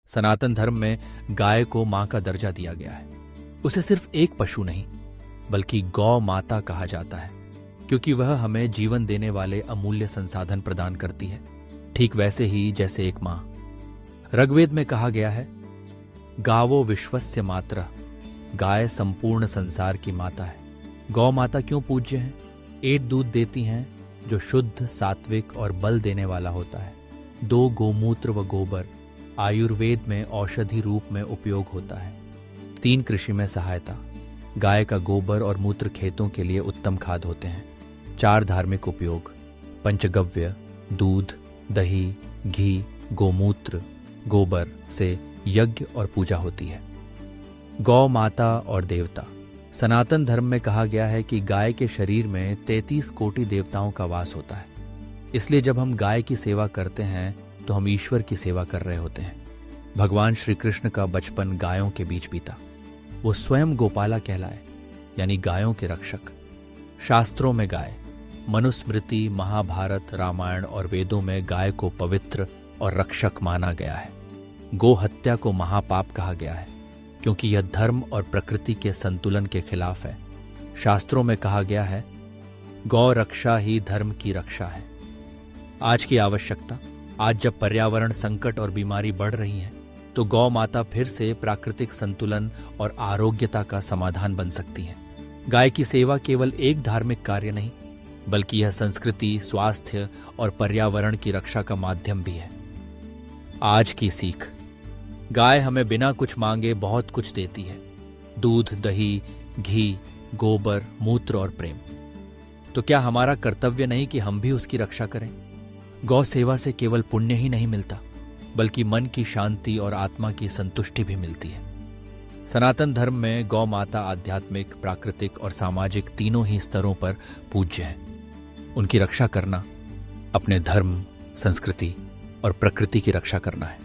सनातन धर्म में गाय को मां का दर्जा दिया गया है। उसे सिर्फ एक पशु नहीं बल्कि गौ माता कहा जाता है, क्योंकि वह हमें जीवन देने वाले अमूल्य संसाधन प्रदान करती है, ठीक वैसे ही जैसे एक मां। ऋग्वेद में कहा गया है, गावो विश्वस्य मातरः, गाय संपूर्ण संसार की माता है। गौ माता क्यों पूज्य है? एक दूध देती हैं जो शुद्ध, सात्विक और बल देने वाला होता है। 2 गोमूत्र व गोबर आयुर्वेद में औषधि रूप में उपयोग होता है। 3 कृषि में सहायता। गाय का गोबर और मूत्र खेतों के लिए उत्तम खाद होते हैं। 4 धार्मिक उपयोग। पंचगव्य, दूध, दही, घी, गोमूत्र, गोबर से यज्ञ और पूजा होती है। गौ माता और देवता। सनातन धर्म में कहा गया है कि गाय के शरीर में 33 कोटि देवताओं का वास होता है। इसलिए जब हम गाय की सेवा करते हैं तो हम ईश्वर की सेवा कर रहे होते हैं। भगवान श्री कृष्ण का बचपन गायों के बीच बीता। वो स्वयं गोपाला कहलाए, यानी गायों के रक्षक। शास्त्रों में गाय, मनुस्मृति, महाभारत, रामायण और वेदों में गाय को पवित्र और रक्षक माना गया है। गो हत्या को महापाप कहा गया है, क्योंकि यह धर्म और प्रकृति के संतुलन के खिलाफ है। शास्त्रों में कहा गया है, गौ रक्षा ही धर्म की रक्षा है। आज की आवश्यकता, आज जब पर्यावरण संकट और बीमारी बढ़ रही है, तो गौ माता फिर से प्राकृतिक संतुलन और आरोग्यता का समाधान बन सकती है। गाय की सेवा केवल एक धार्मिक कार्य नहीं, बल्कि यह संस्कृति, स्वास्थ्य और पर्यावरण की रक्षा का माध्यम भी है। आज की सीख, गाय हमें बिना कुछ मांगे बहुत कुछ देती है। दूध, दही, घी, गोबर, मूत्र और प्रेम। तो क्या हमारा कर्तव्य नहीं कि हम भी उसकी रक्षा करें? गौ सेवा से केवल पुण्य ही नहीं मिलता, बल्कि मन की शांति और आत्मा की संतुष्टि भी मिलती है। सनातन धर्म में गौ माता आध्यात्मिक, प्राकृतिक और सामाजिक तीनों ही स्तरों पर पूज्य है। उनकी रक्षा करना अपने धर्म, संस्कृति और प्रकृति की रक्षा करना है।